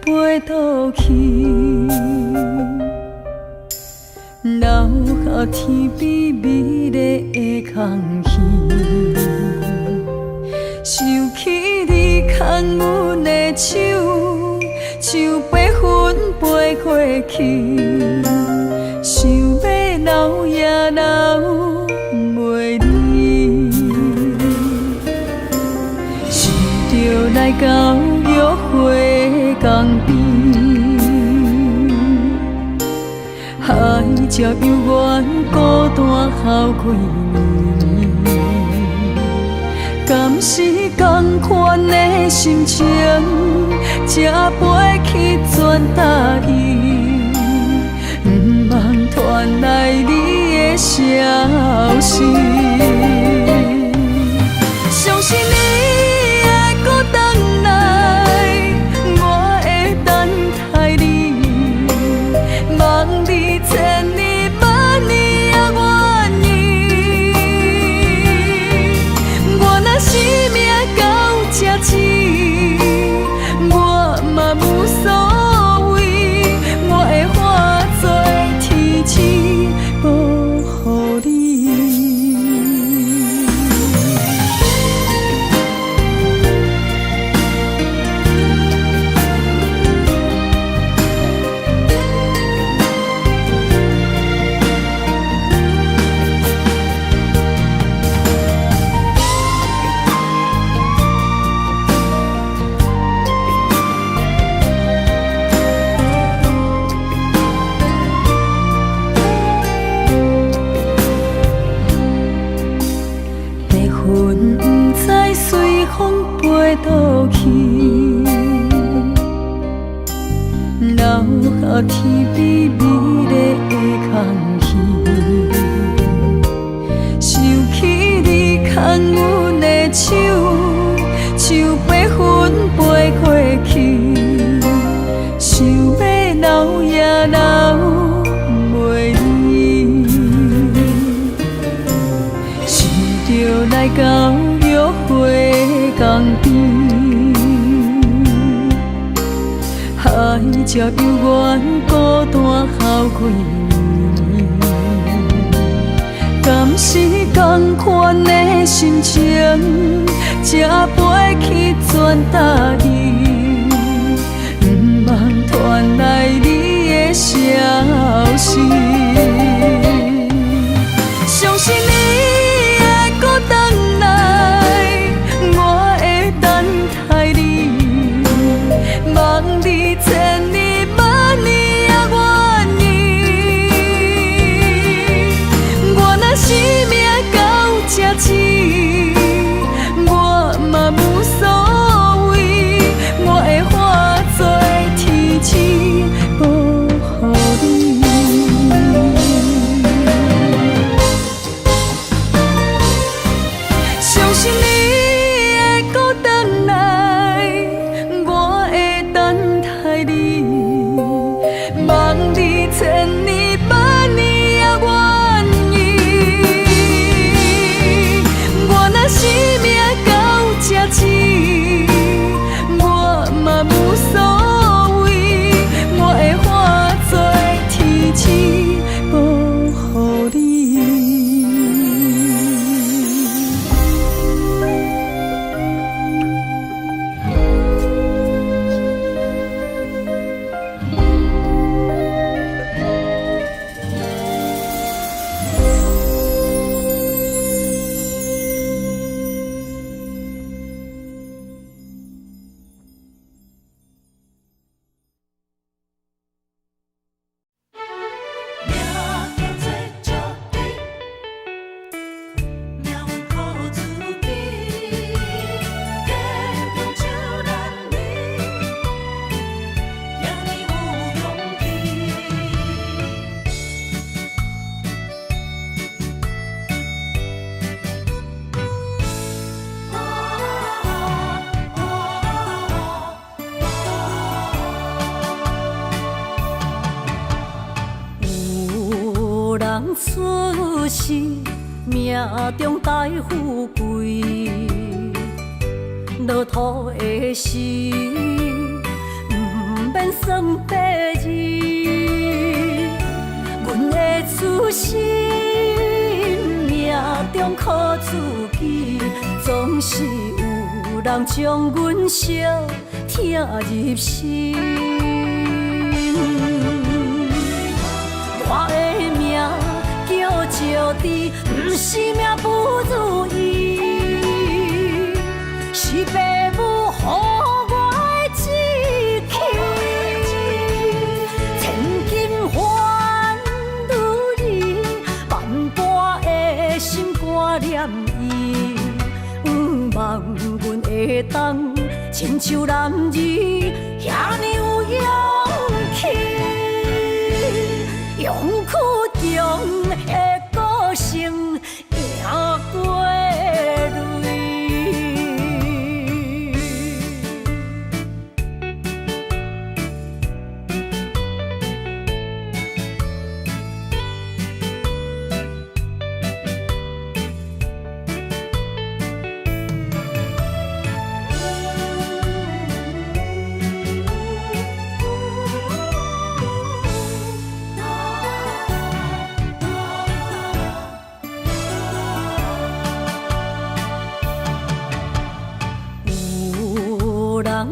飞倒去，留下天边美丽的空气。想起你牵阮的手，像白云飞过去，想要留也留袂离。是着来到约会江边，海才犹原孤单好几年。敢是同款的心情，才飞去全答应，不茫传来你的消息。相信你会搁回来，我会等待你，望你千年万年也愿意。我若生命到这止，我嘛无所谓，我会化作天使保护你。飞倒去，留下天边美丽的空气。想起你牵阮的手，像白云飞过去，想要留也留袂离。是着来到约会江边，海才犹原孤单好几年。敢是同款的心情，才飞去全答应，不茫传来你的消息。相信你会搁回来，我会等待你，望你千年万年也愿意。我若生命到这止，我嘛无所谓，我会化作天使保护你。相信你会搁回来，我会等待你，望你千年万年也愿意。我若生命到这止，我嘛无所谓，我会化作天使保护你。人出世，命中带富贵，落土的时，免算白日。阮的痴心命中靠自己，总是有人将阮惜疼入心。我的命叫石滴，不是命不如意，是父母予我的志气。千金换如意，万般的心挂念伊。望阮会当亲像男儿遐尼有勇气。勇屈强的个性赢过泪。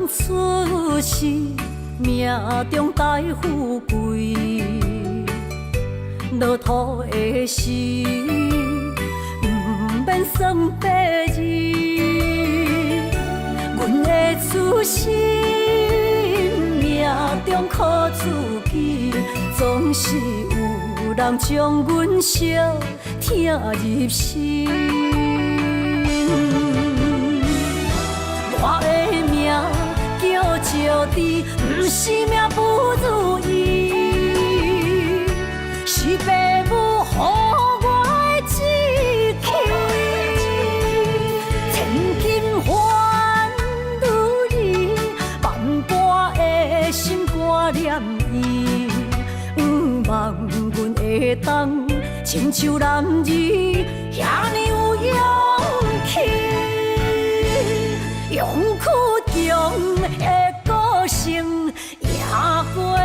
出世命中带富贵，落土的时，不免算白日。阮的痴心命中靠自己，总是有人将阮惜疼入心。我的命叫石滴，不是命不如意，是父母予我的志气。千金换如意，万般的心挂念伊。望阮会当亲像男儿遐尼有勇气。勇屈强的个性赢过泪。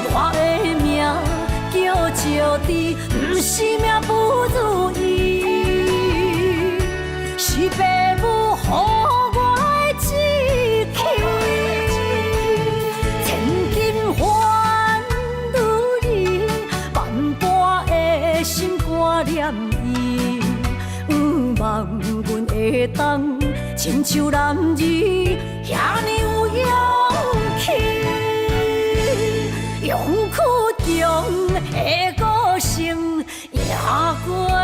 我的命叫石滴，不是命不如意，是父母予我的志气。千金换如意，万般的心挂念伊。望阮会当亲像男儿遐尼有勇气。勇屈强的个性赢过泪。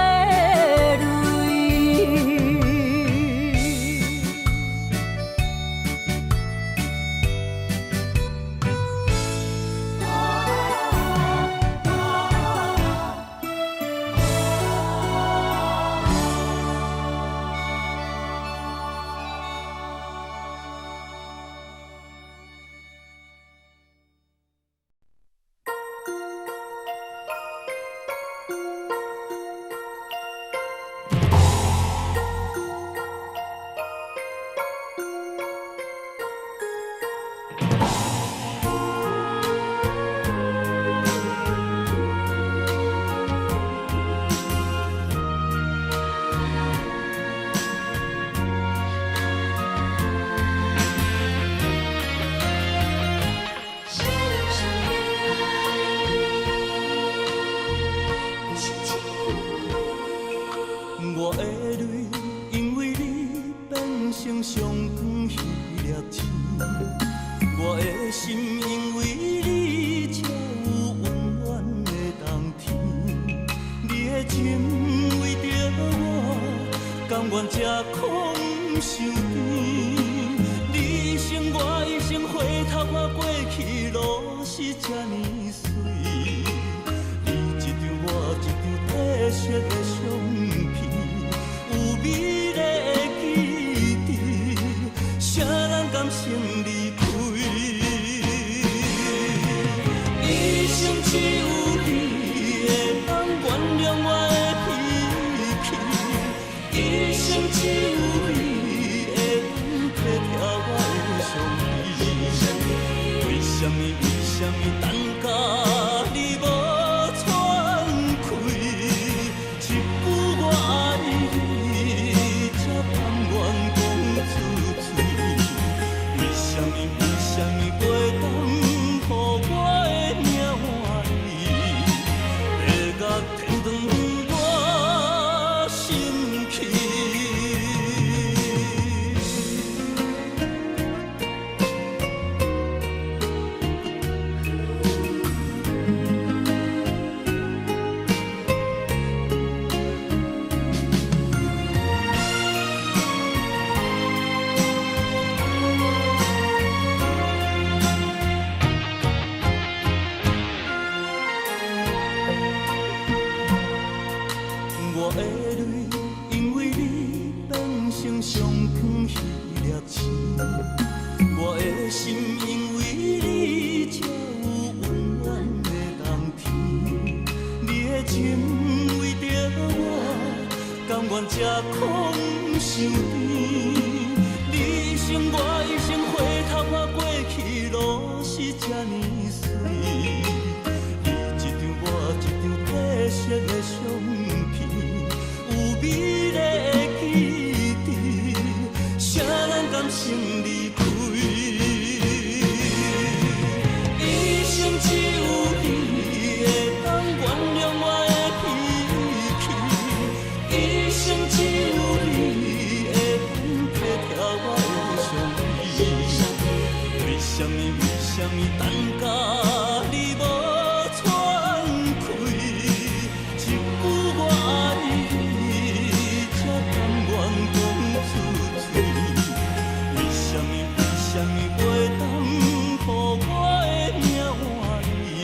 么等甲你无喘气？一句我爱你，才甘愿讲出嘴。为什么袂当予我的命换你？要甲天长我心去。我的泪因为你变成上远迄粒星，我的心因为你才有温暖的冬天。你的情为着我，甘愿吃苦受甜。你一生我一生，回头啊过去路是这呢水。你一张我一张褪色的相片。有美丽的记忆，谁人甘心离开？一生只有你会当原谅我的脾气，一生只有你会当体贴我的伤悲。为什么等甲你无喘气？一句我爱你。袂当予我的命换你，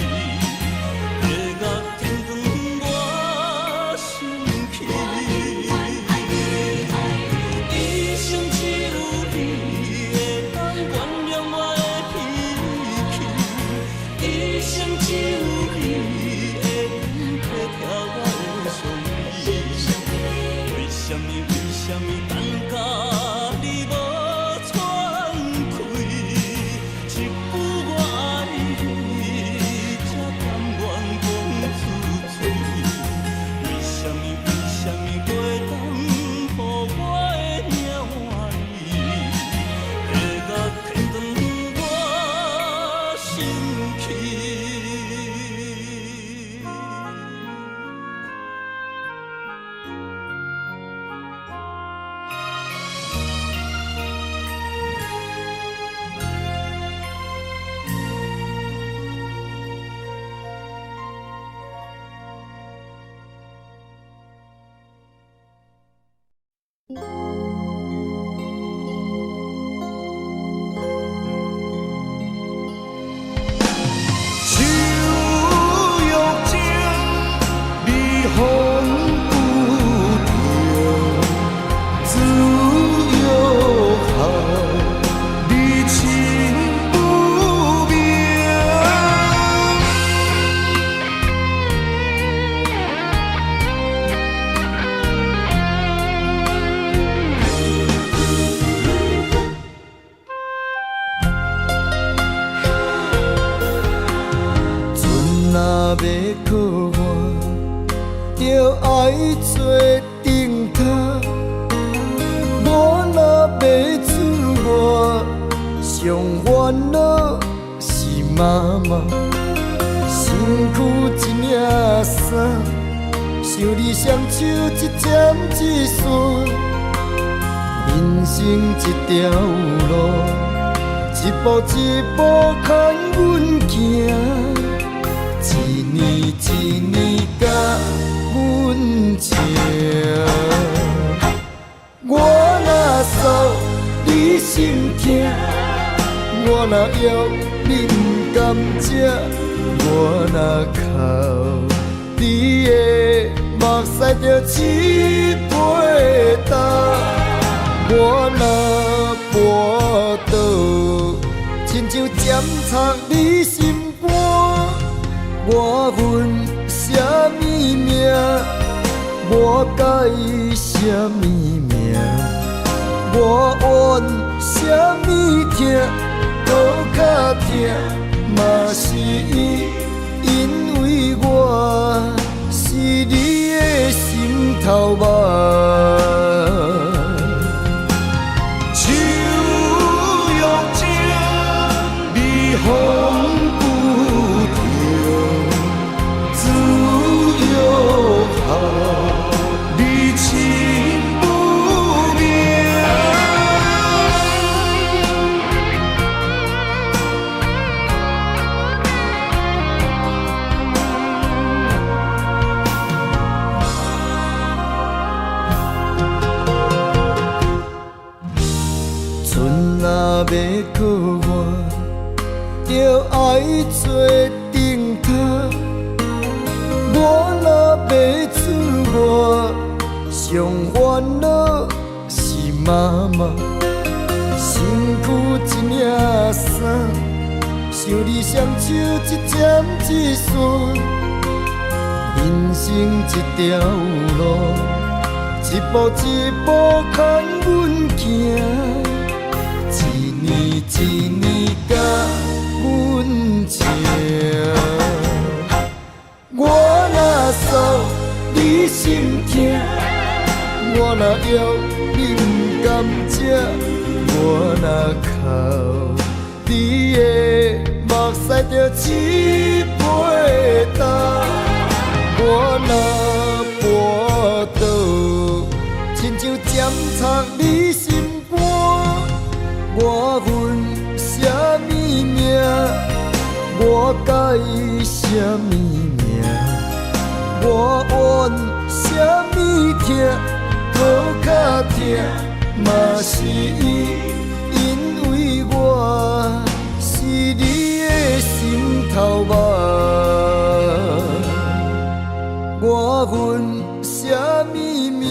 要甲天长我心去。一生只有你会当原谅我的脾气，一生只有你会当体贴我的伤悲。为什么等甲你无？要靠我，就爱做顶头。我若要出外，上烦恼是妈妈，身躯一领衫，想你双手一针一线，人生一条路，一步一步牵阮行。一年一年甲阮情，我若诉你心痛，我若要你不甘吃，我若哭你的目屎就一杯干，我若跋倒，亲像针插你心肝。我份什么命，我该什么命，我怨什么痛，搁较痛，莫嘛是伊，因为我是你的心头肉。手约情，你风不停，自由下，你情不明。船若要靠岸，就爱做灯塔。我若要出外，上烦恼是妈妈。身躯一领衫，想你双手一针一线。人生一条路，一步一步牵阮行。一年一年甲阮情，我若诉你心痛，我若要你不甘食，我若哭你的目屎就一杯干，我若跋倒，亲像针插你心肝。我恨什么命？我介意什么命？我怨什么痛？好较痛，嘛是伊，因为我是你的心头肉。我恨什么命？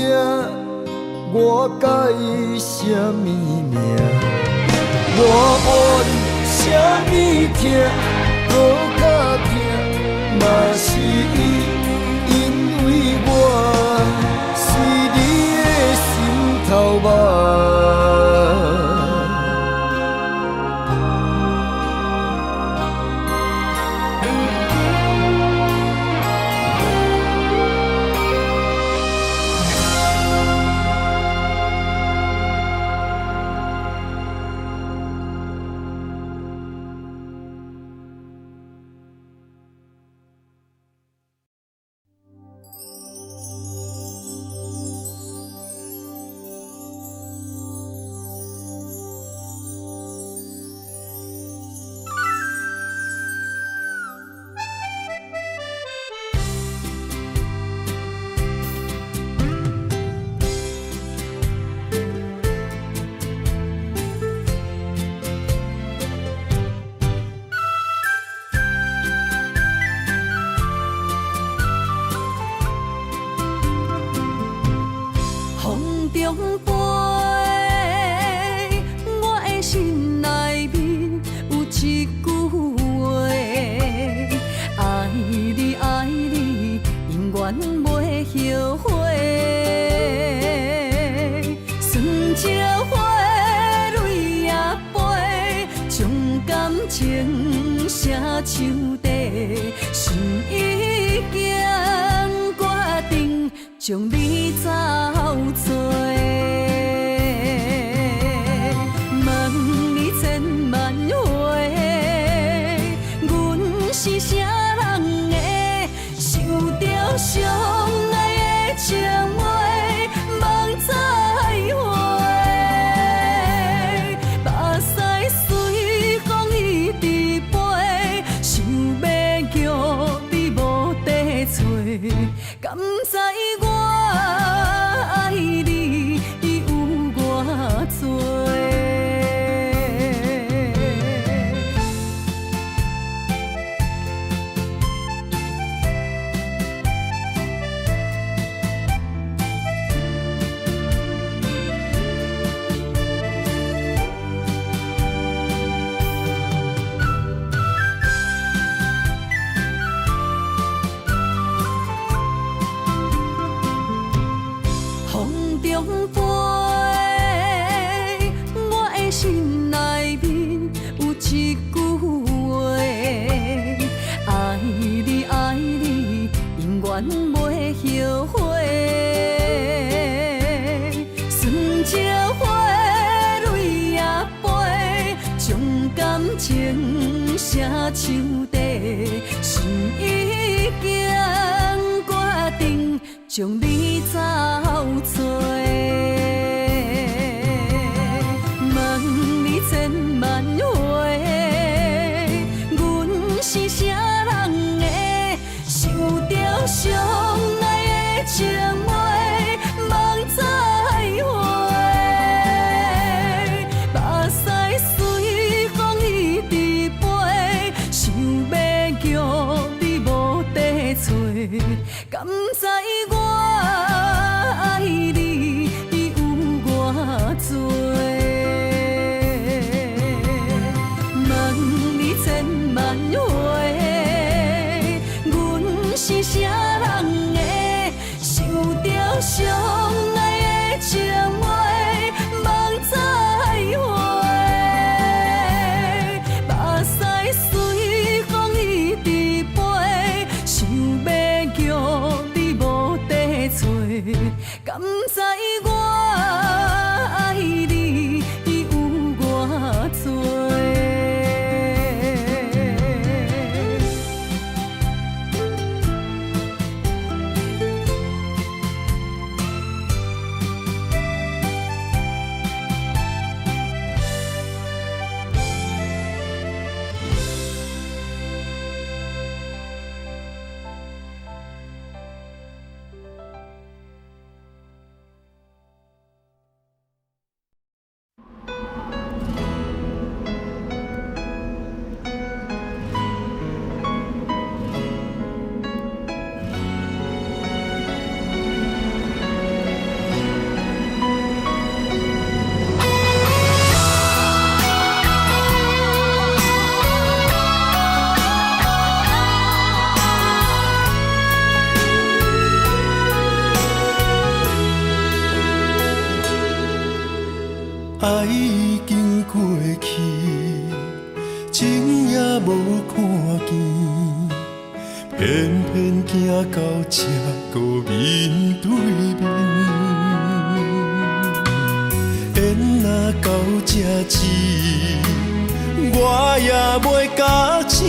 我介意什么命？我怨什么痛，好较痛，嘛是伊，因为我是你的心头肉。中飞，我的心内面有一句话：爱你爱你，永远袂后悔。酸椒花泪也飞，将感情写手底，心已经决定将你走找。问你千万回，阮是啥人的，受着伤爱的情话，望再会。目屎随风一直飞，想要约你无地找，敢知我？树底，心已经决定将你找找。问你千万回，阮是啥人的？想着相爱的情话，望再会。目屎随风一直飞，想要叫你无地找，敢知我爱你有偌多？问你千万回，阮是啥人的？想着相爱的情话，望再会。目屎随风一直飞，想要叫你无地找，敢知我爱你有偌多？爱已经过去，情也无看见，偏偏行到这个面对面。缘若到这止，我也袂假醒，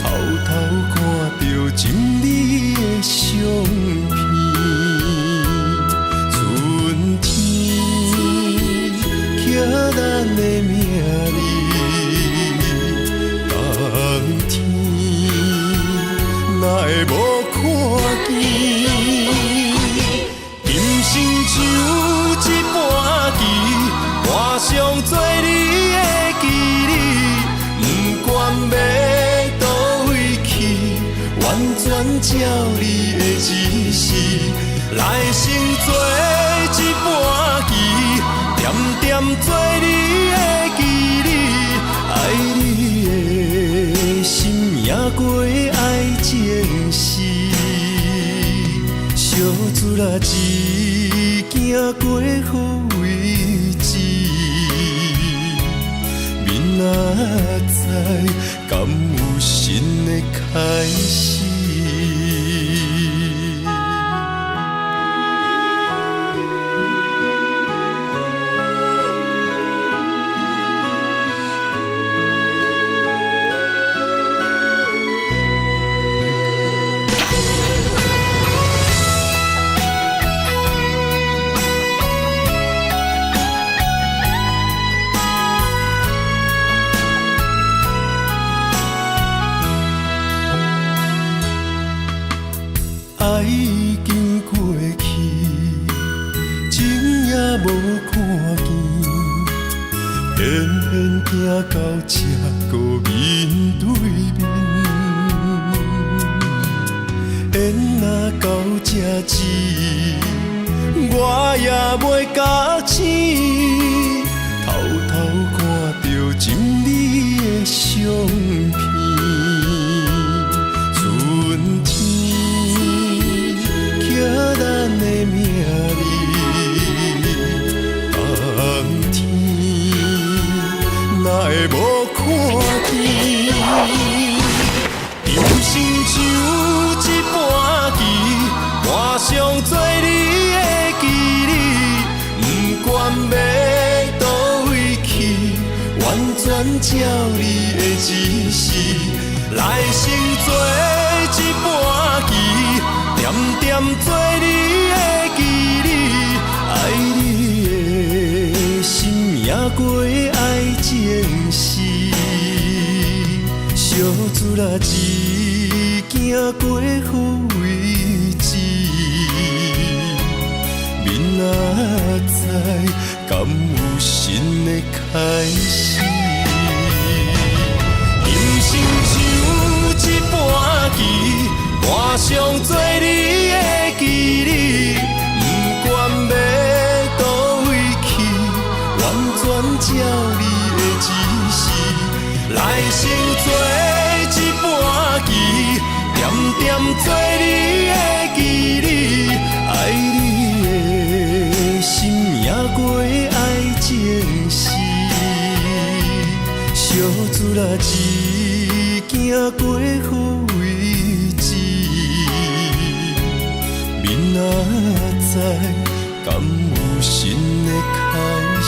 偷偷看到情你的相片。咱的名字，当天哪会无看见？今生像一盘棋，换上做你的记忆，不管要倒位去，完全照你的指示，来生做一盘棋。点点做你的记忆，爱你的心也过爱情事，小船仔一行过好位置，明仔载敢有新的开始？爱已经过去，情也无看见，偏偏行到这个面对面。缘若到这止，我也袂假醒，偷偷看到情你的相片。春天。刻咱的名字，当天哪会无看见？今生像一盘棋，换上做你的记忆，不管要倒位去，完全全照你的指示，来生做一盘棋，点点做你的记忆，爱你的心命过爱情事，小子啦一行过好位置，明仔载敢有新的开始？人生像一盘棋，换上做你的记忆，不管要倒位去，完全照你的指示，来生做一盘棋，点点做你的记忆，爱你的心命过爱情事，小子啦一行过好位置，明仔载敢有新的开始？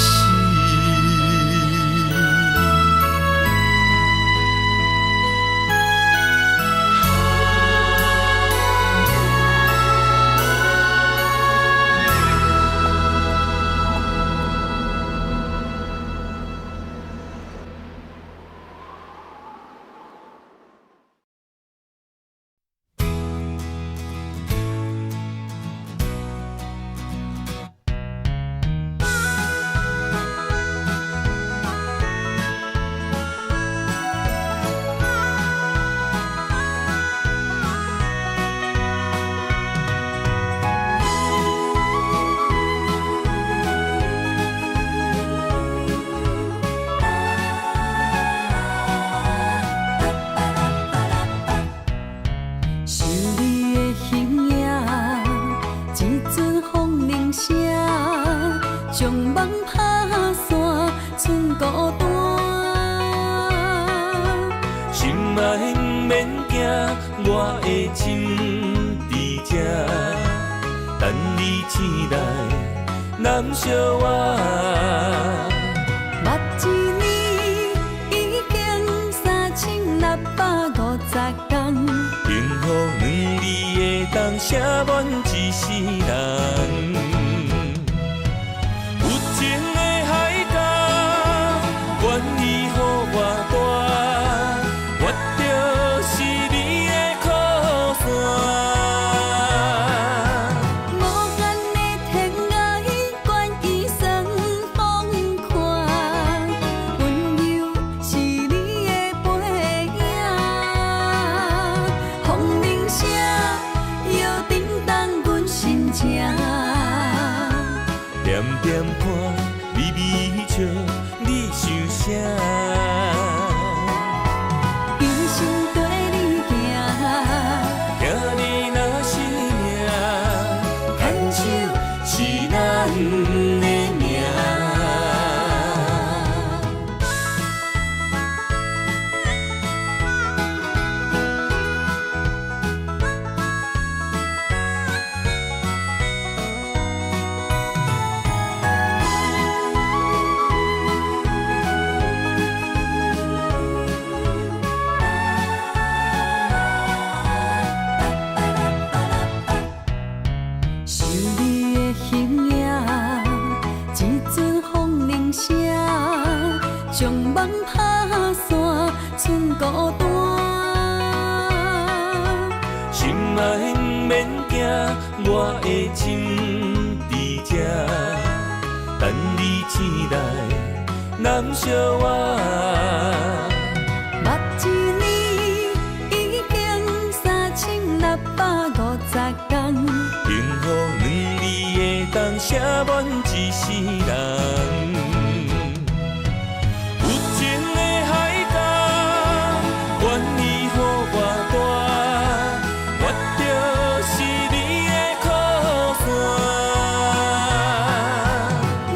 将梦打散，剩孤单。心爱不免惊，我的心伫这，等你醒来，难相我。目一年已经3650天，幸福两字的当写满一世人。有情的海角，愿意予我大，我就是你的靠山。无限的天涯，愿意算风看，温柔是你的背影，风铃声摇叮当阮心情。点点看，微微笑，你想啥？一生跟你行，行你若是命，牵手是咱的命。想你的形影，一阵风铃声，将梦打散，剩孤单。心爱不免惊，我的心伫这，等你醒来，难相我。目一年已经3650天，幸福两字的当写满一世人。有情的海角，愿意予我大，我就是你的靠山。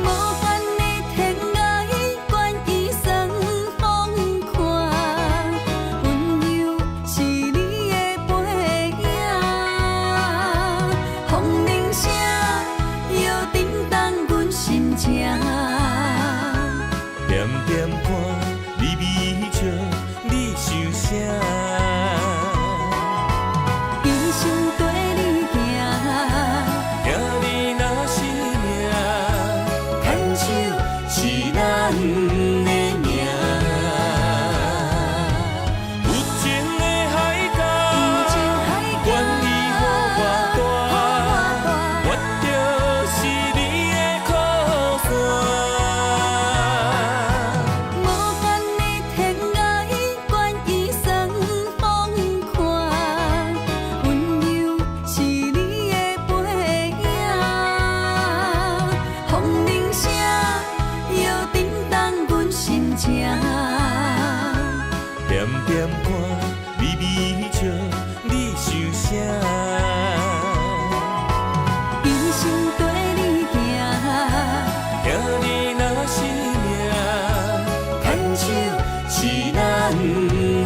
无限的天涯，愿意算风看，温柔是你的背影，风铃声摇叮当阮心情。点点看，心跟你行，听你若是命，牵手是咱的命。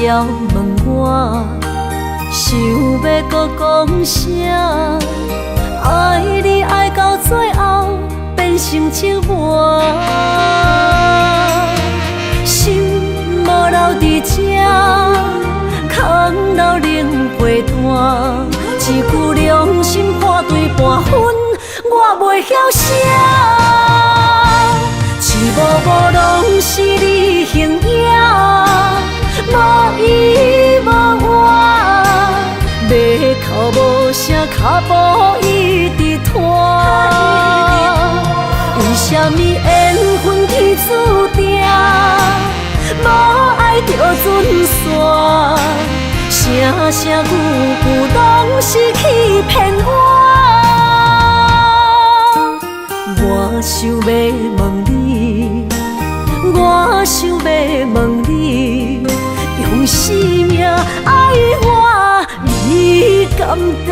遥问我，想要搁讲啥？爱你爱到最后变成寂寞，心无留伫这，空留冷陪伴。一句良心破对半分，我袂晓写。一幕幕拢是你形影，无依无我，要哭无声，脚步一直拖。为什么缘分天注定，无爱就准线？声声句句拢是欺骗我。我想要问你，我想要问你，用生命爱我，你敢敢？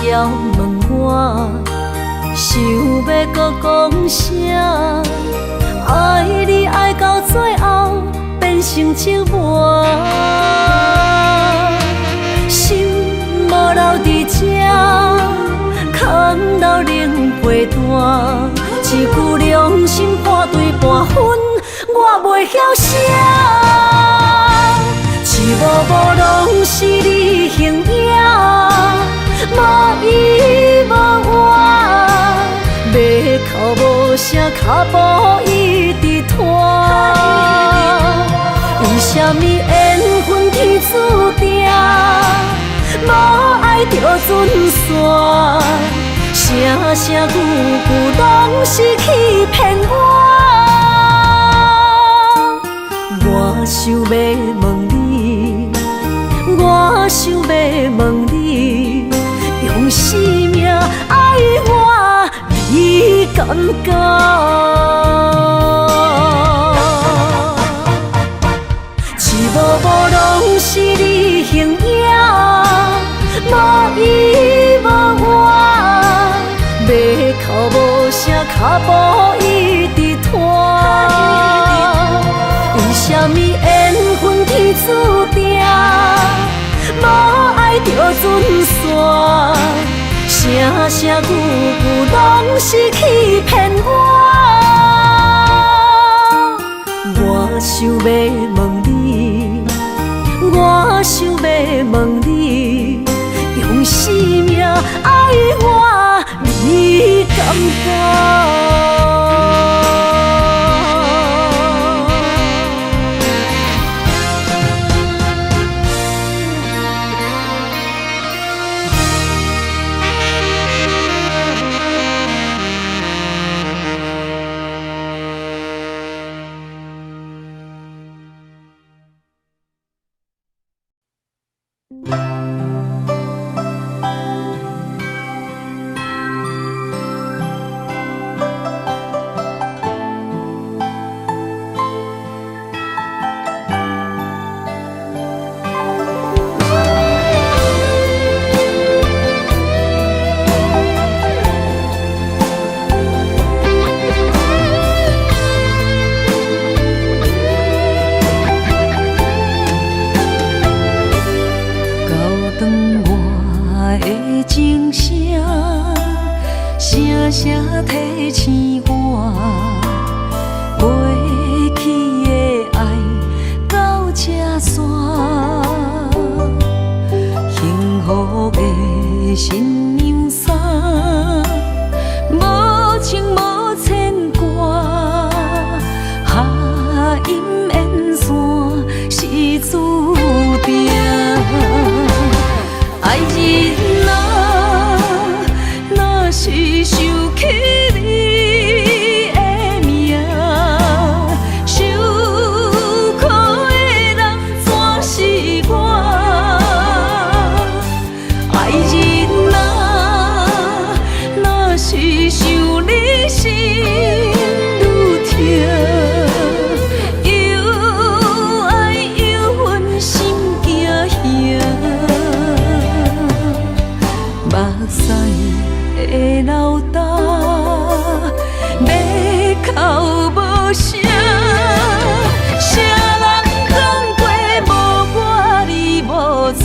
要问我，想要搁讲啥？爱你爱到最后变成寂寞，心无留伫这，空留冷陪伴。一句良心破对半分，我袂晓写。一幕幕拢是你形影，无依无我，要哭无声，脚步一直拖。为什么缘分天注定，无爱就准线？声声句句拢是欺骗我。我想要问你，我想要问你，用生命爱我，你敢敢？一幕幕拢是你形影，无依无我，要哭无声，脚步一直拖。为什么缘分天注定，无爱就准线？声声句句拢是欺骗我。我想要问你，我想要问你，用生命爱我，你敢敢？是想起你的是想你心愈痛，又爱又恨心惊吓，目屎会流干，要哭无声。谁人讲过无我你无带？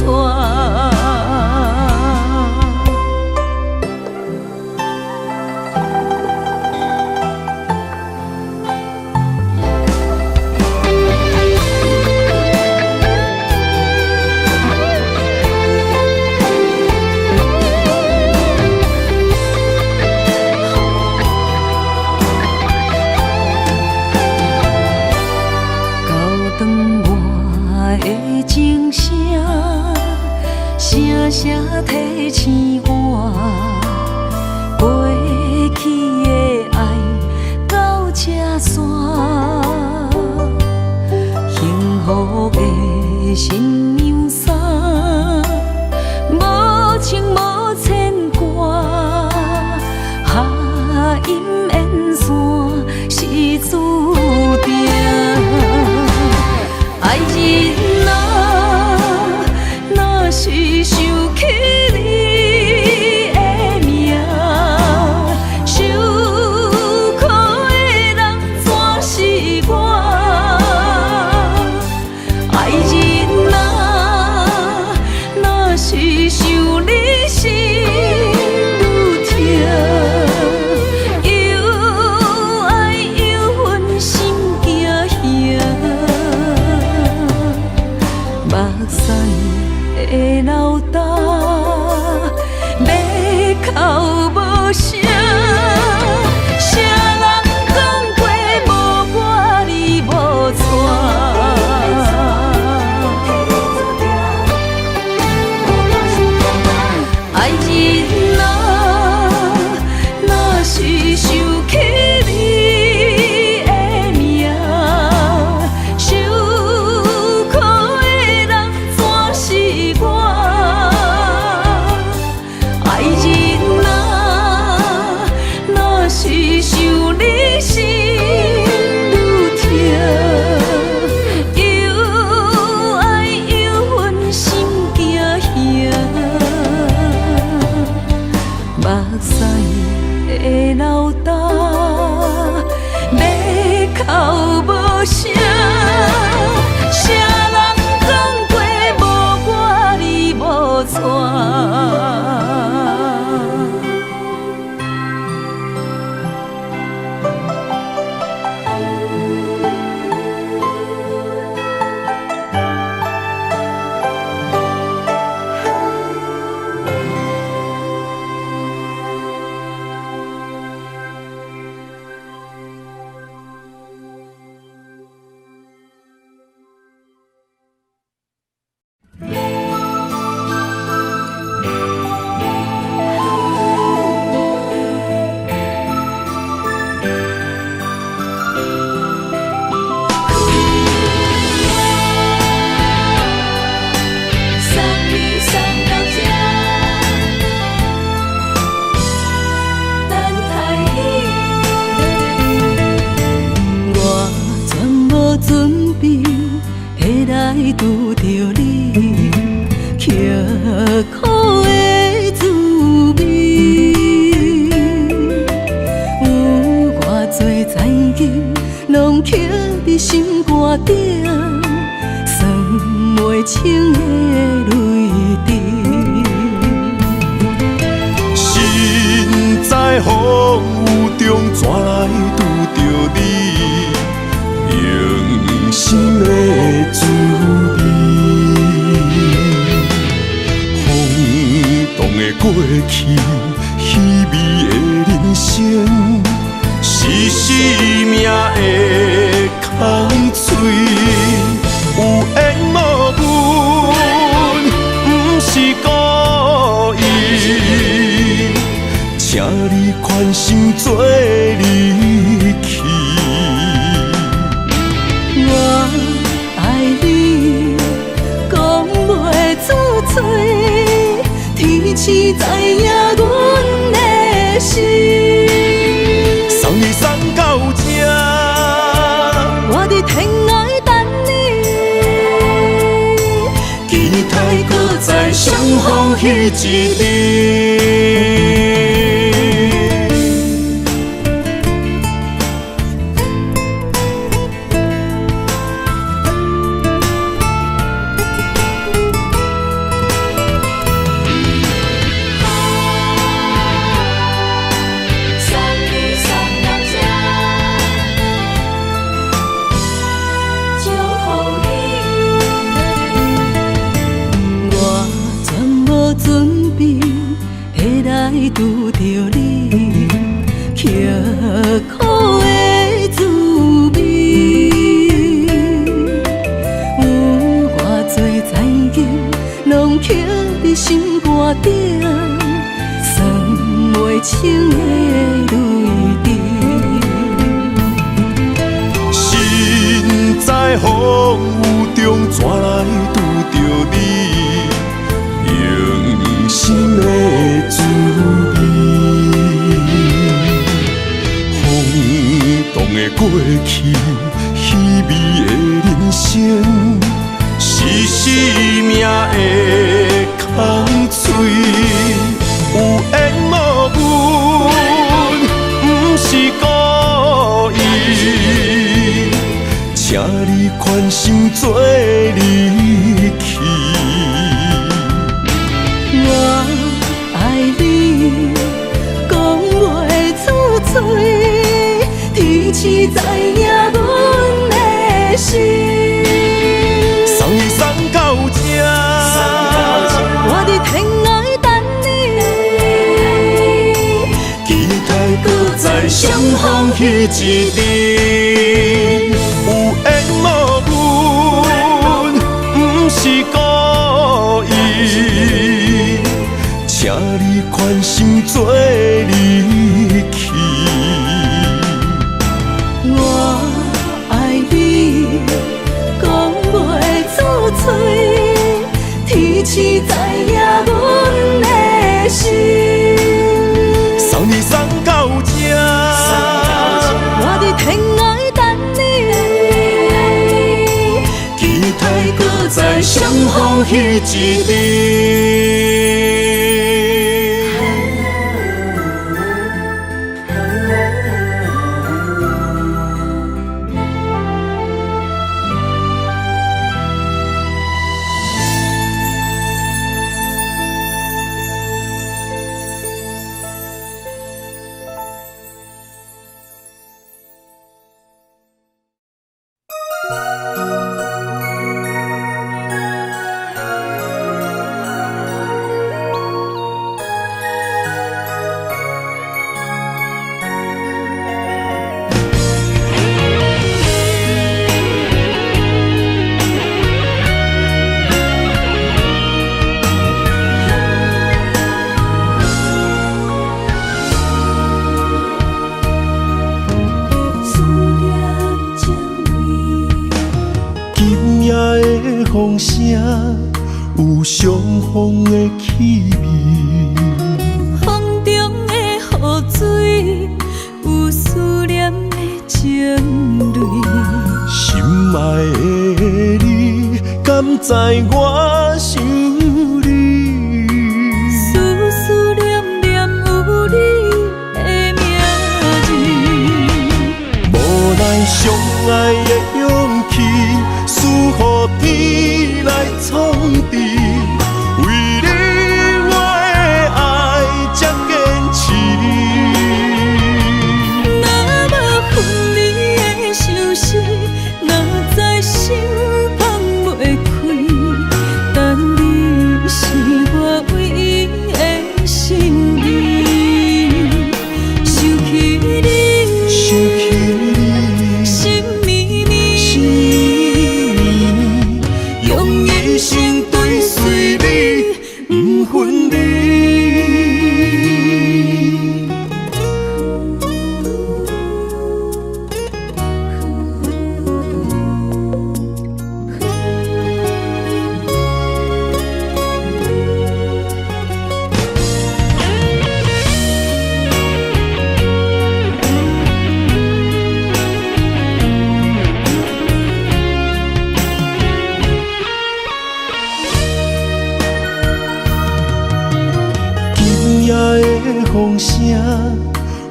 声声提醒我，过去的爱到这线，幸福的新娘衫，无情无牵挂，下阴缘线是注定，爱人啊，若是想起你的名，受苦的人全是我。爱人啊，若是想你心愈痛，又爱又恨心惊吓，目屎会流干，要哭无声。谁人讲过无我你无带？爱人啊，若是想起你的名，受苦的人全是我。爱人啊，若是想你心愈痛，又爱又恨心惊吓，目屎会流干，要哭无声。谁人讲过无我你无带？拄着你，刻苦的滋味，有偌多前景，拢刻伫心肝顶，算袂清的泪滴。心在风雨中，怎来拄着你？用心的滋味，轰动的过去，稀微的人生，是生命的空嘴，有缘无分，不是故意，请你宽心做离去。我爱你，讲袂出嘴，天赐知影阮的心。风彼一日。拄着你刻苦的滋味，有偌多灾境，拢刻伫心肝顶，算袂清的泪滴。身在风雨中，怎来拄着你？用心的滋味，风动的过去，稀微的人生，是生命的空嘴，有缘无分，不是故意，请你宽心做离去。我爱你，讲袂出嘴，天赐知影阮的心。送你送到这，我伫天涯等你，期待搁再相逢彼一日。有缘无分，不是故意，请你宽心做离去。我爱你，讲袂出嘴，天赐知影阮的心。送你送到这，我伫天涯等你，期待搁再相逢彼一日。风声有相逢的气味，风中的雨水有思念的情泪。心爱的你，敢知我想你？思念念有你的名字，无奈相爱的勇气，输予天来创治。为你我的爱才坚持。若无分离的相思，哪知心放袂开。但你是我唯一的心意，想起你，心绵绵，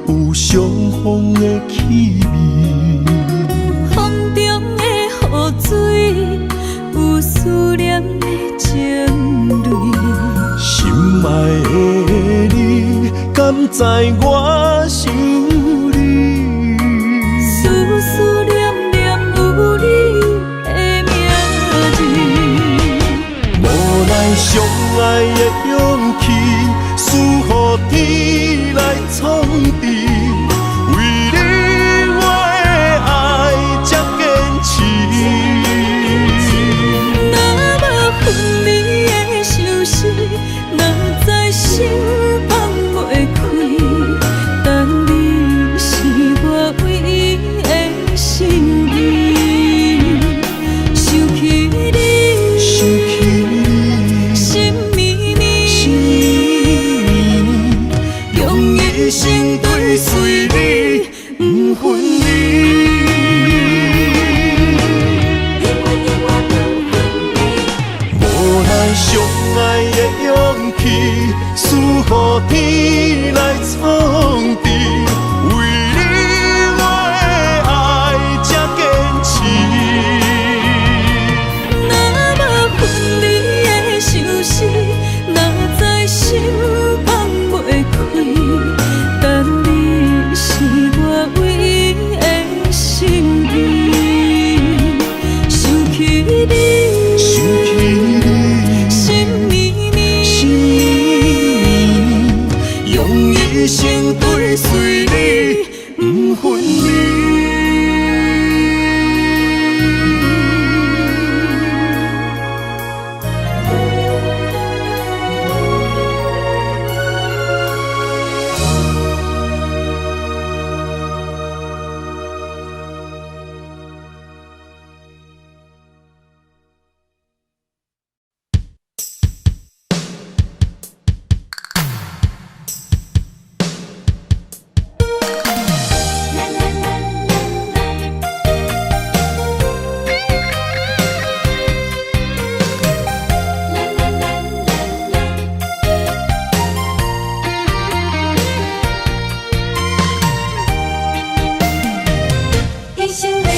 有相逢的气味。风中的雨水，有思念的情泪。心爱的你，敢知我想你？思念念有你的名字。无奈相爱的勇气，输予天来创治。为你我的爱才坚持。若无分离的相思，若在心放袂开。但你是我唯一的心意，想起你，心绵绵，用一生追随你，不分离。无奈相爱的勇气，输予天来创治。为你我的爱才坚持。若无分离的相思，若在心放袂开。但你是我唯一的心意，想起你，心绵绵，用一生追随你，不分离。一生的有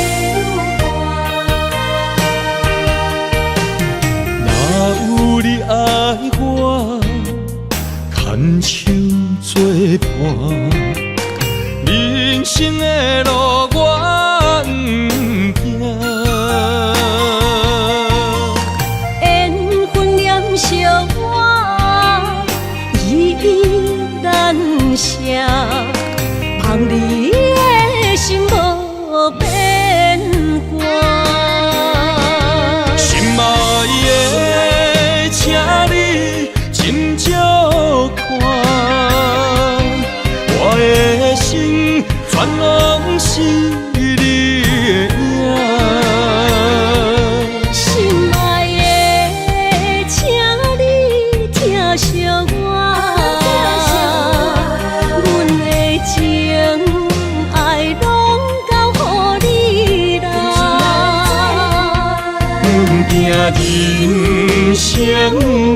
若有你爱我，牵手作伴，人生的路我不惊。缘分念相我，依依难舍，望你的心无变卦。心爱的，请你斟酌看，我的心全拢是你的影。心爱的，请你疼惜我，阮的情爱拢交予你啦。阮行人生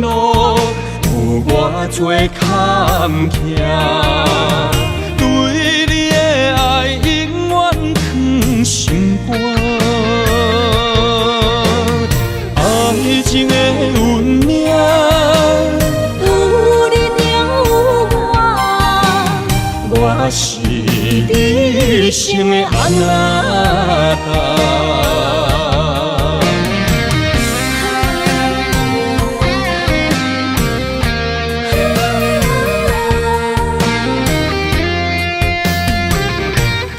路，有偌多坎坷，对你的爱永远藏心肝。爱情的运命，有你了有我是你生的安那达。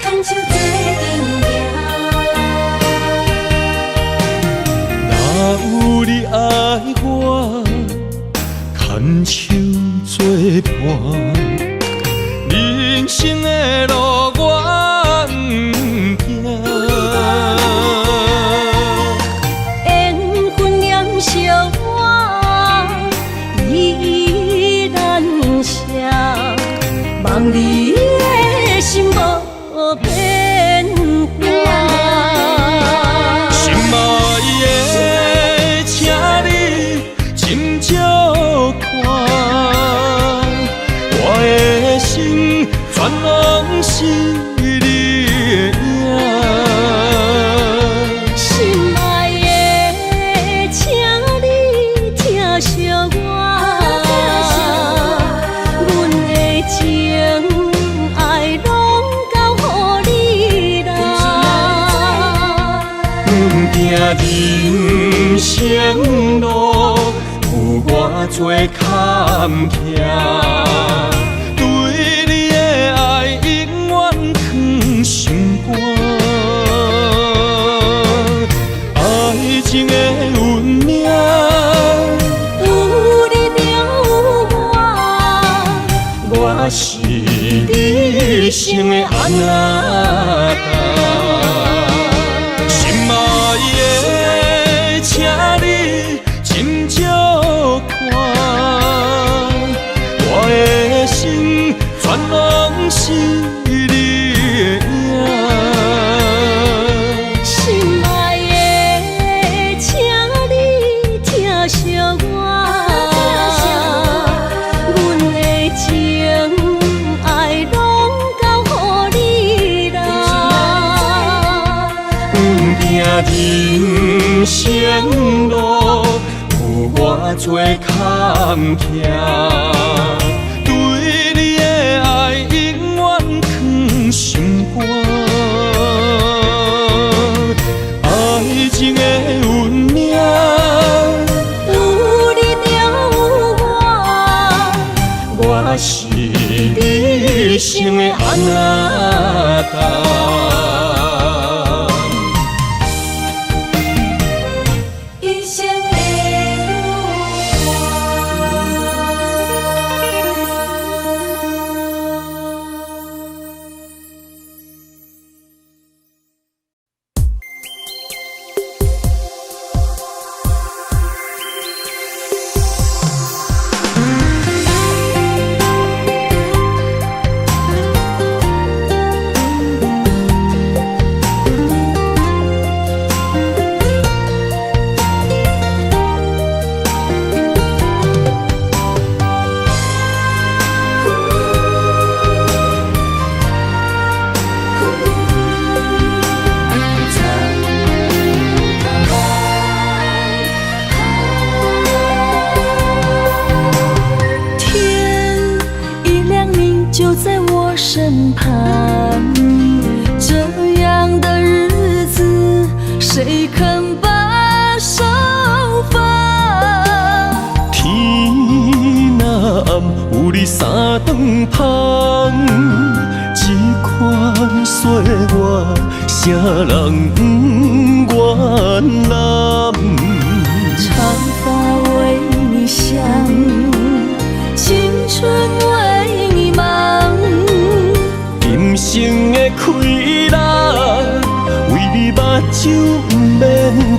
牵手做阵若有你爱我，牵手作伴，人生的路我不惊。缘分念相我，依依难舍，望你的心无变卦。心爱的，请你斟酌看，我的心全拢是你的影。心爱的，请你疼惜我，阮的情爱拢交予你啦。行人生路有偌多坎坷，对你的爱永远藏心肝。爱情的运命，有你就有我，我是你生的阿仔。心爱的，请你斟酌看，我的心全拢是你的影。心爱的，请你疼惜我，阮的情爱拢交予你啦。行人生路有偌多坎坷，对你的爱永远藏心肝。爱情的运命，有你就有我，我是你生的阿仔。一生的就在我身旁，这样的日子谁肯把手放？天若暗，有你三顿香，这款岁月，谁人不愿揽？长发为你香，青春为你忙，今生的快乐，为你目睭不免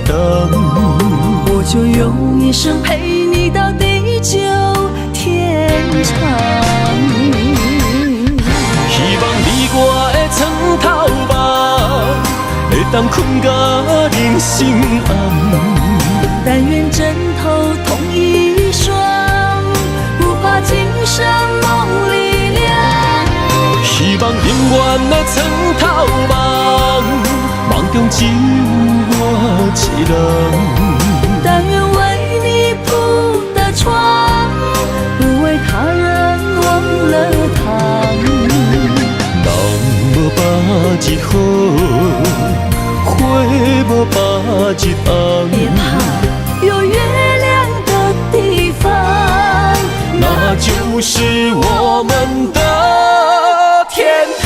干。我就用一生陪你到地久天长。希望你我的床头梦，会当困甲人生暗。但愿枕头同一双，不怕今生梦里凉。希望永远的床头梦，梦中只有我一人。但愿为你铺的床，不为他人忘了躺。人无百日好，花无百日红。别怕，有月亮的地方，那就是我们的天堂。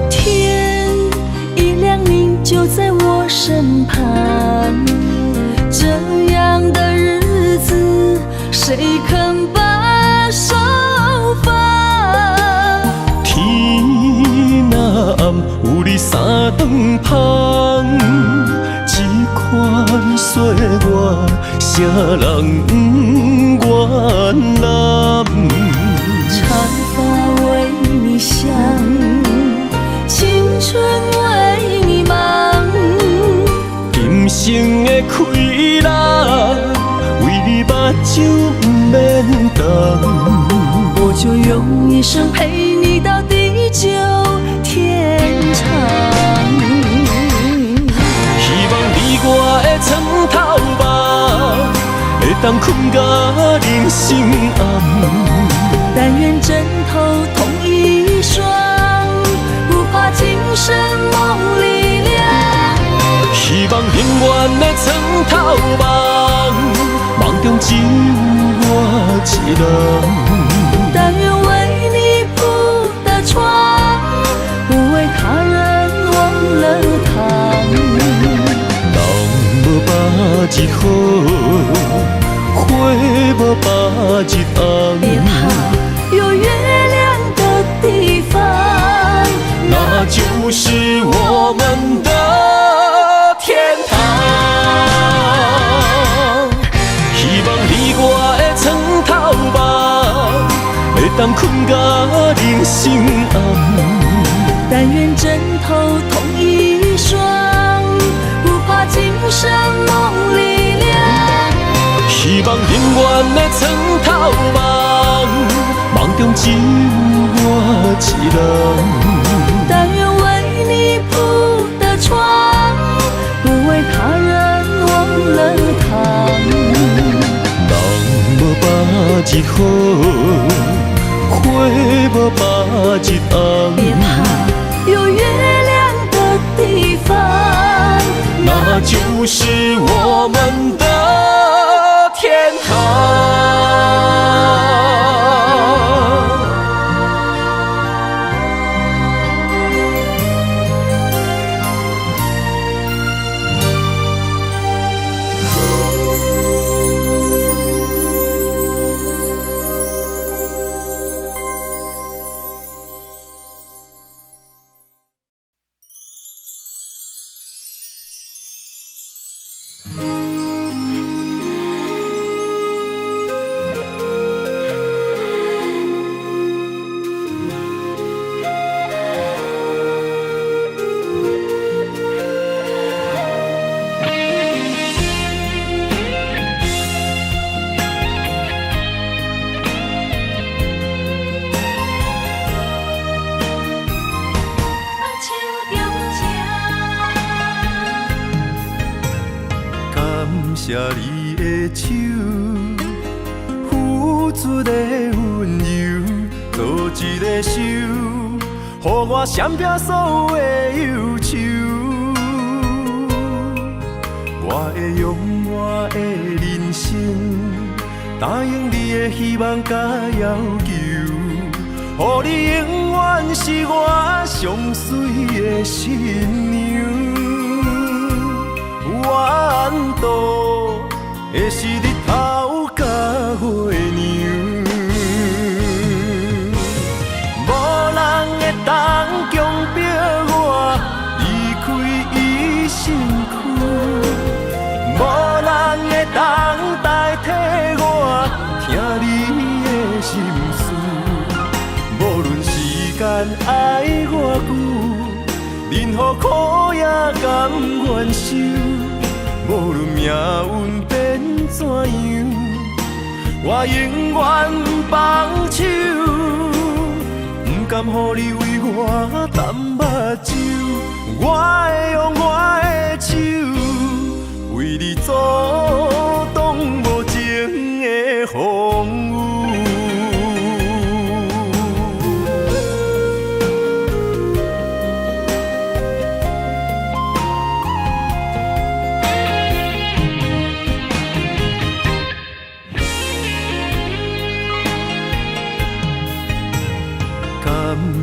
天一亮明就在我身旁，这样的日子谁肯把手放？天若暗，有你三顿香，这款岁月，谁人不愿揽？想不免等。我就用一生陪你到地久天长。希望你我的床头梦，会当困到人生暗。但愿枕头同一双，不怕今生梦里凉。希望永远的床头梦，梦中只有我一人。但愿为你铺的床，不为他人忘了躺。人无百日好，花无百日红。别怕有月亮的地方，那就是我们的天堂。希望你我的床头梦，会当困到人生暗。但愿枕头同一双，不怕今生梦里凉。希望永远的床头梦，梦中只有我一人。但愿为你铺的床，不为他人忘了躺。人无百日好，花无百日红。别怕有月亮的地方，那就是我们的天堂。谢你的手，付出的温柔，做一个手，予我闪避所有的忧愁。我会用我的人生，答应你的希望甲要求，予你永远是我上水的新娘。缘途会是日头甲月亮，无人会当强迫我离开伊身躯，无人会当代替我听你的心事。无论时间爱我久，任何苦也甘愿受。无论命运变怎样，我永远不放手，不甘予你为我淡目睭。我会用我的手，为你阻挡无情的风雨。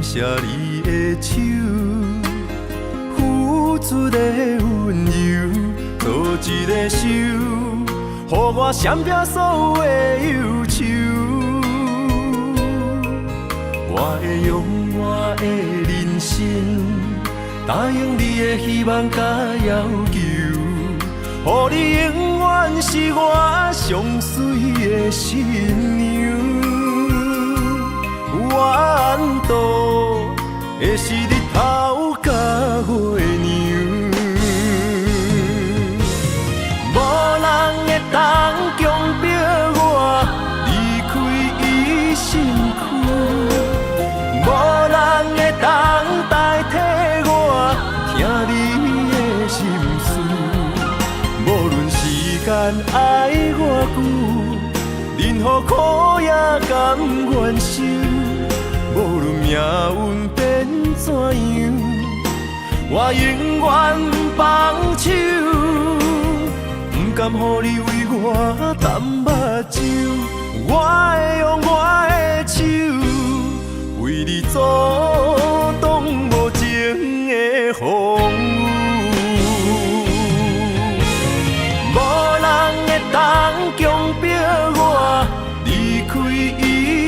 谢你的手，付出的温柔，做一个手，予我闪避所有的忧愁。我会用我的人生，答应你的希望甲要求，予你永远是我上水的新娘。缘途会是日头甲月亮，无人会当强迫我甘愿受，无论命运变怎样，我永远放手，不甘予你为我担目睭。我会用我的手，为你阻挡无情的风雨。无人会当强迫我离开伊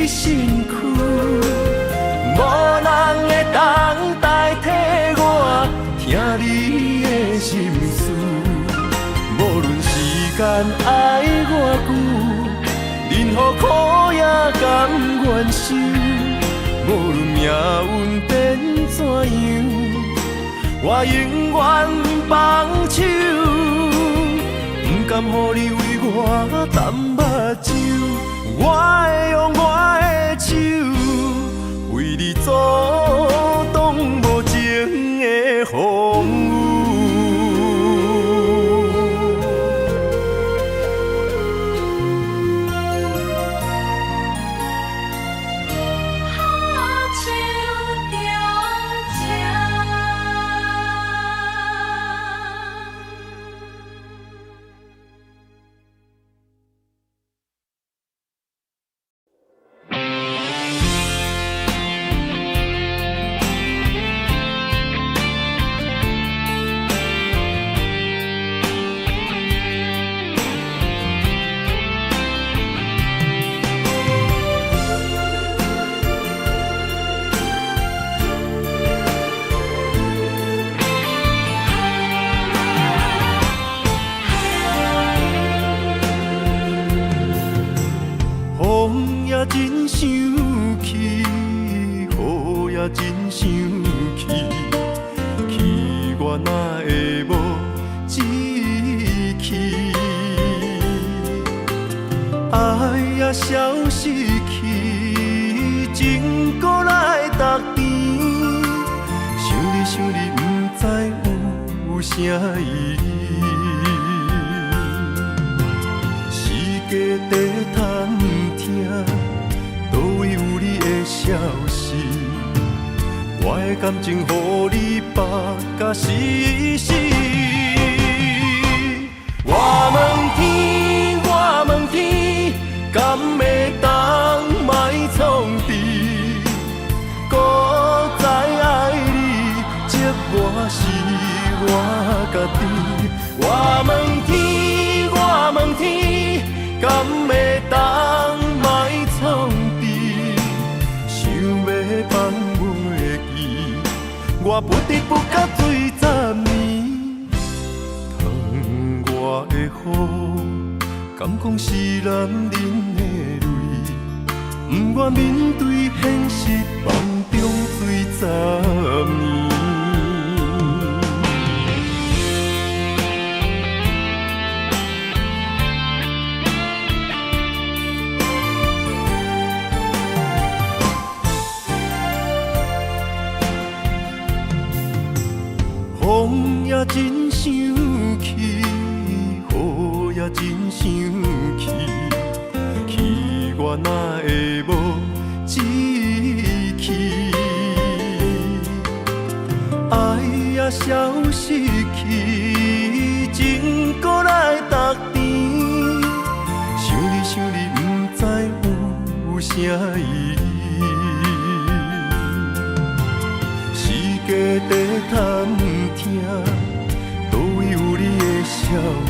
身躯，无人会当代替我听你的心事。无论时间爱我久，任何苦也甘愿受。无论命运变怎样，我永远放手。不甘予你为我担目睭，我会用我的手，为你阻挡无情的风雨。真生气，雨也真生气，气我哪会无志气？爱也消失去，情搁来逐甜。想你，不知有啥意义。世界在探听。倒位有你的消息，我的感情予你绑甲死死。我问天，敢会当卖创治？搁再爱你，这我是我家己。我问天，敢会当卖创治？放袂记，我不得不甲水10年。窗外的雨，敢讲是男人的泪？不愿面对现实，梦中水10年。风也真生气，雨也真生气，气我哪会无志气？爱也消失去，情搁来逐甜。想你，不知有啥意义。世界在探听，倒位有你的消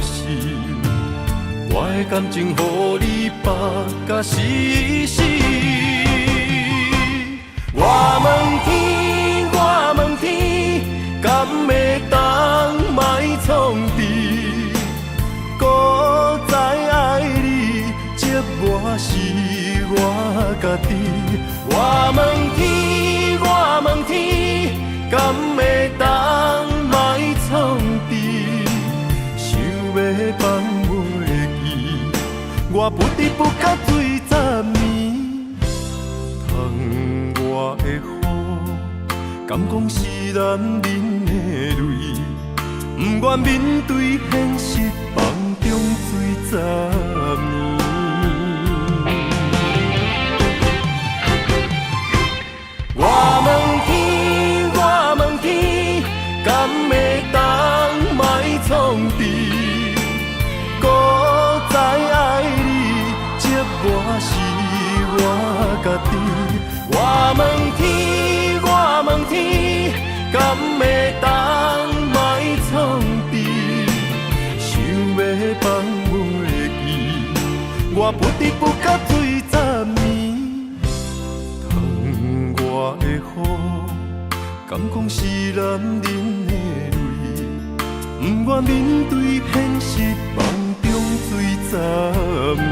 息？我的感情予你绑甲死死。我问天，敢会当卖创治？搁再爱你，这我是我家己。我问天。敢会当卖创治？想要放袂记，我不得不甲水10年。窗外的雨，敢讲是男人的泪？不愿面对现实，梦中水10年。你不甲醉10年。窗外的雨，敢讲是男人的泪，不愿面对现实，梦中醉10年。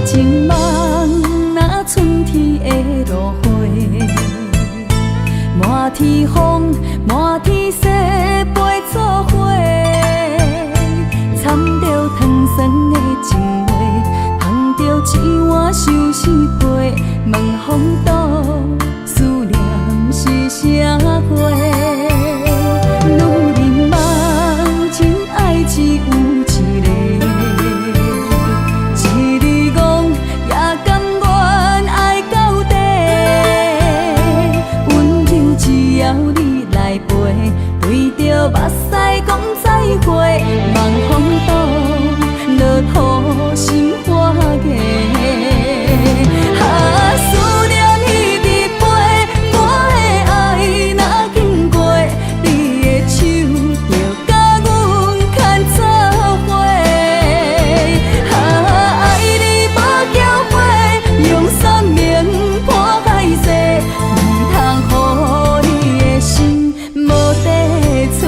情梦若春天的落花，满天风，满天雪，陪作伙，掺着糖酸的情话，捧着一碗相思杯，问风度，思念是啥货？女人梦情爱只有一个。对着目屎讲再会，望风度，落土心花芽。思念彼直飞，我的爱若经过，你的手就甲阮牵做伙。爱你无缴费，用生命破海誓，唔通予你的心。无地找，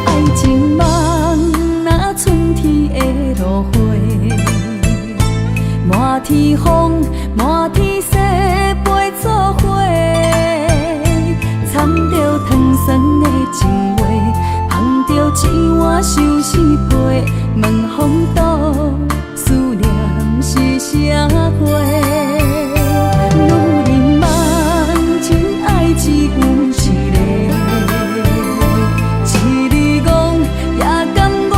爱情梦若春天的落花。满天风，满天雪，陪作伙，掺着糖酸的情话，捧着一碗相思杯，问风度，思念是啥货？女人梦情爱只有一个，一字讲也甘愿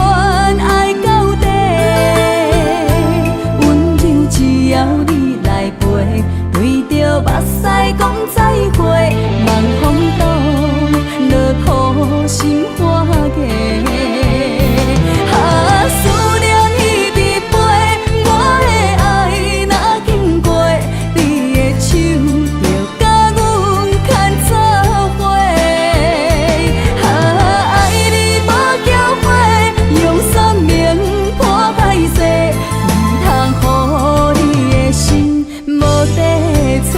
爱到底。只要你来陪，对着目屎讲再会，望风度，落土心花芽。思念彼直飞，我的爱若经过，你的手就甲阮牵做伙。爱你无缴费，用生命破海誓，唔通予你的心无地找。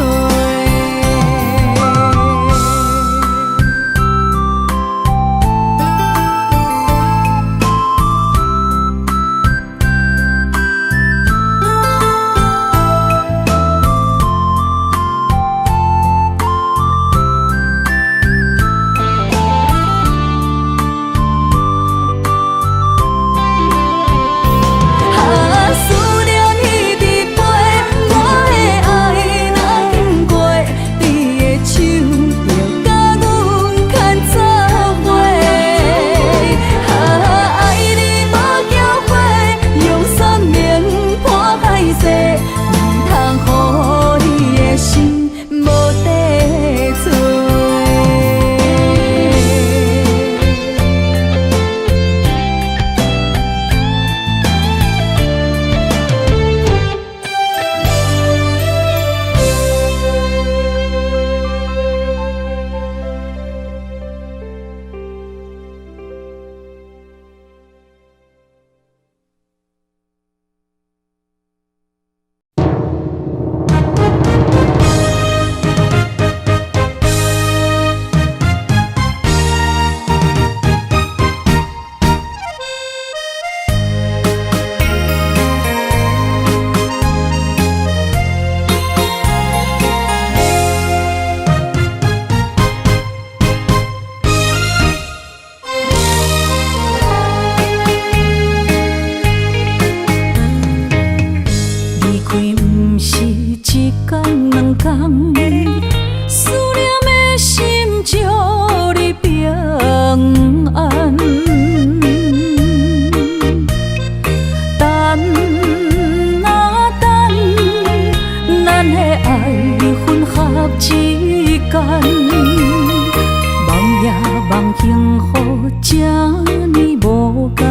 这呢无简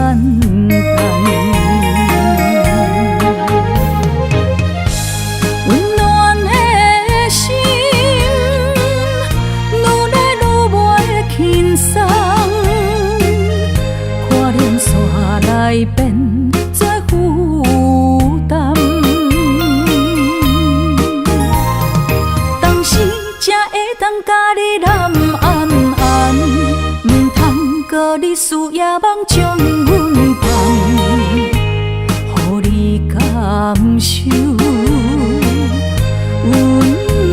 单。温暖的心，愈来愈袂轻松，看连线来变做负担。当时才会当甲你揽安安，唔通搁你思夜梦将阮放，予你感受温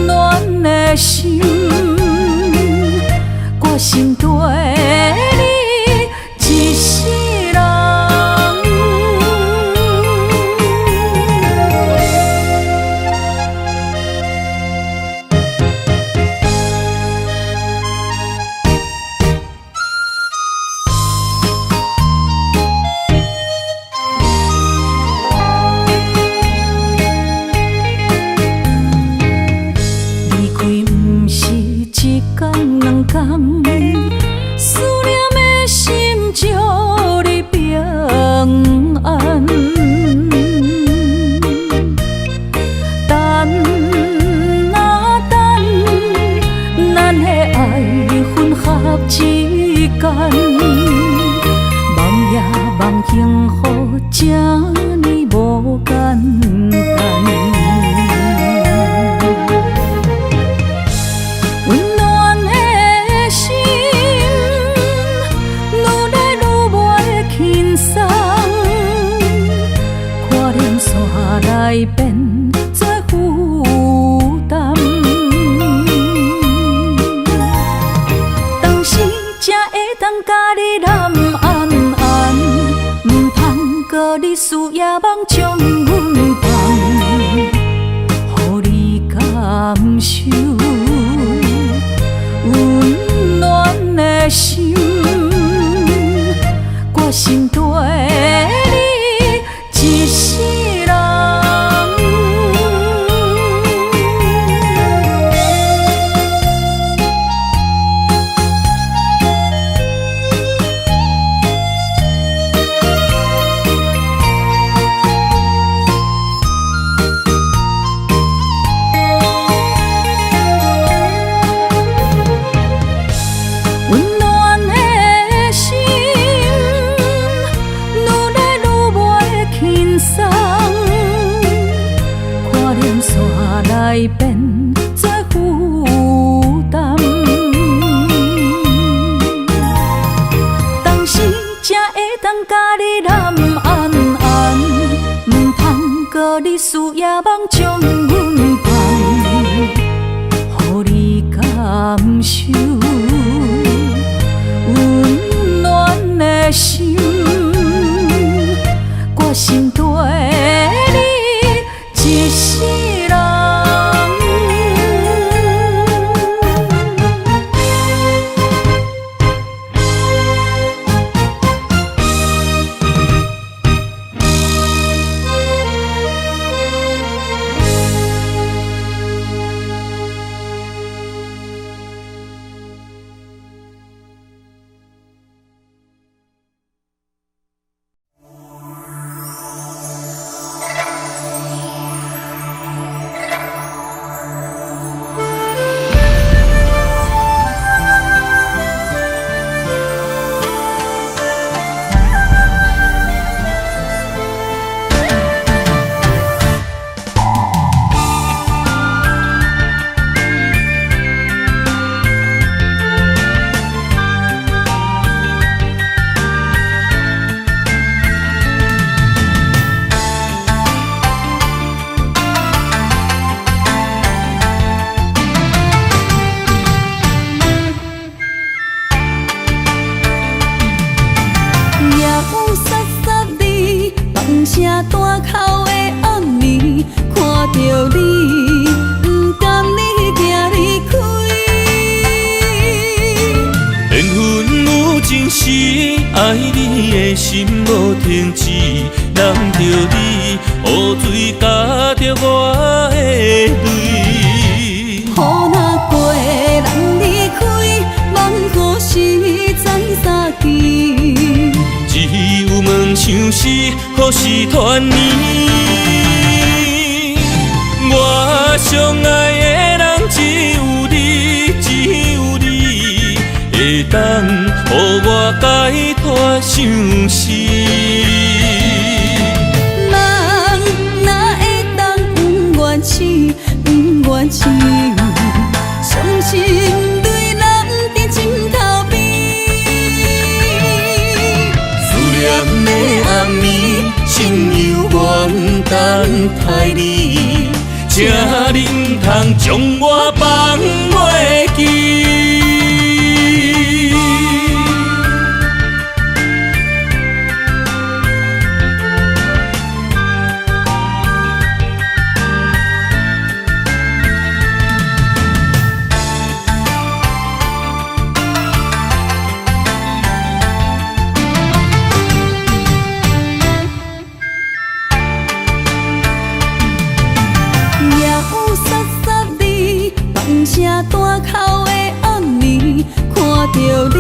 暖的心，我心对你一世人。思念的心祝你平安，等啊等，咱的爱混合之间，梦也梦幸福，这呢无简单。来变做负担，当时才会当甲你揽安安，唔通搁你思夜梦将阮放，予你感受温暖的心，我心对你一世人。来变做负担，当时才会当甲你揽安安，唔通搁你思夜梦将阮放，予你感受温暖的心，我心对你一世人。爱你的心无停止，难着你雨水加着我的泪。雨若过，人离开，望何时再相见？何时团圆？我相爱的人只有你，只有你，会当予我解脱相思。人哪会当不愿痴，不愿痴？伤心对人伫枕头边，思念的暗暝，心犹原等待你，请你唔通将我放袂记。大口的暗暝，看着你，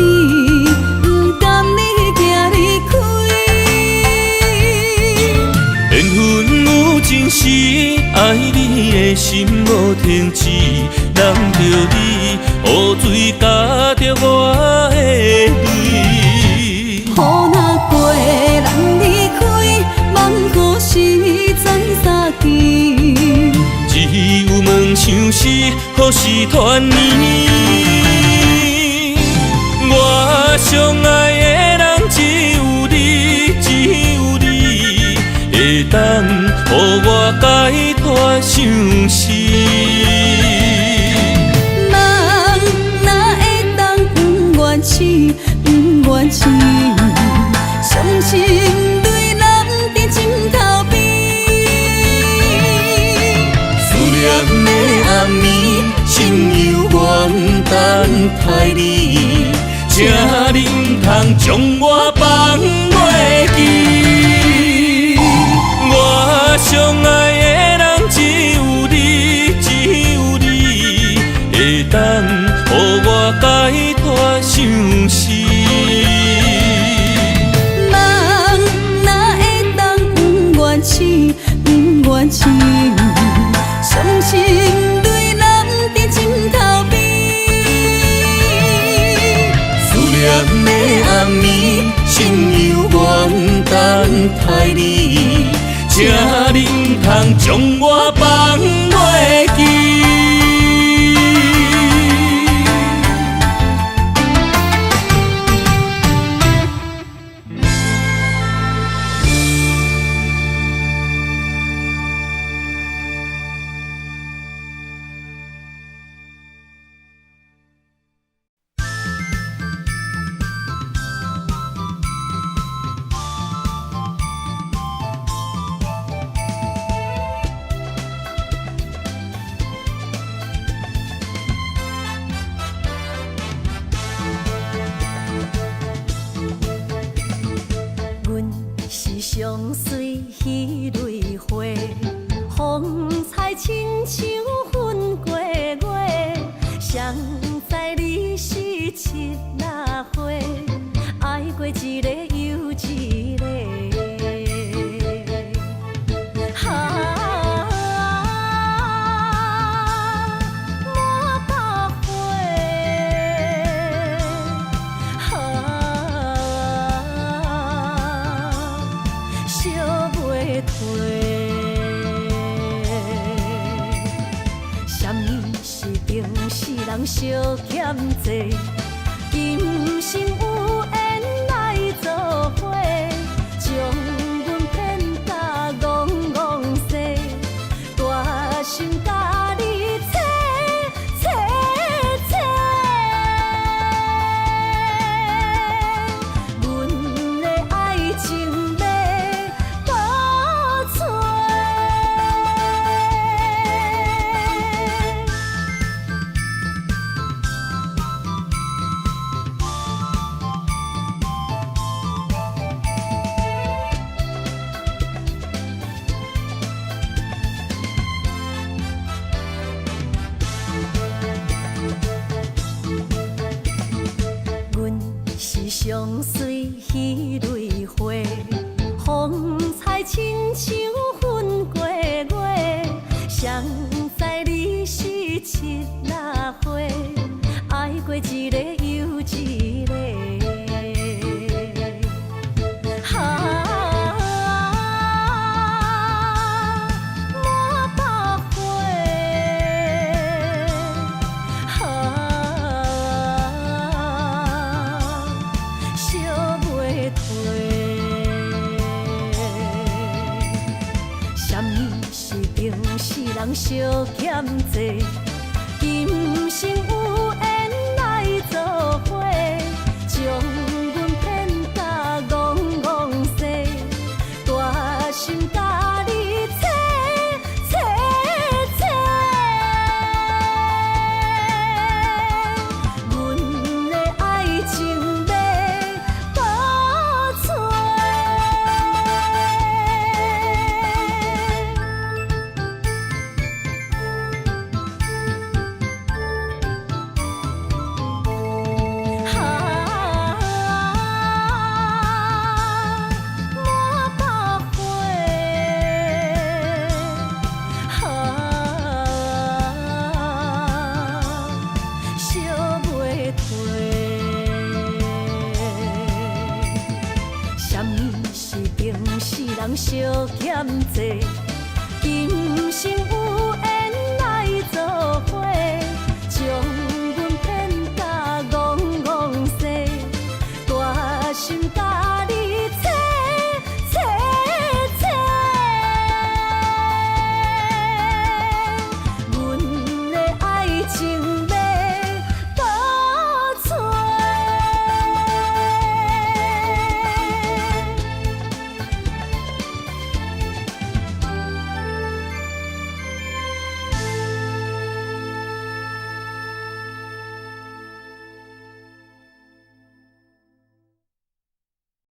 不甘你行离开。缘分有情时，爱你的心无停止，揽着你，雨水加着我的泪。雨若过，人离开，望雨时转三更。只有问相思，何时团圆？我相爱的人只有你，只有你，会当予我解脱相思。人哪会当不愿痴，不愿痴？伤心对人伫枕头边。念的暗暝，心犹原等待你，请你唔通将我放袂记。我相爱的人只有你，只有你，会当予我解脱相思。人哪会当不愿痴，不愿痴？伤心对人伫枕头边，思念的暗暝，心犹原等待你，请你唔通将我放袂记。相随彼蕊花，风采亲像云过月。谁知你是七那花，爱过一个又一个。人相欠债，今生有缘来作伙，将阮骗甲戆戆西，大心甲你切切切，阮的爱情要倒找。知你是七若花，爱过一个又一个。人相欠债，今生有缘来作伙，将阮骗甲戆戆西，大心甲你切切切，阮的爱情要保存。人相欠债，今生有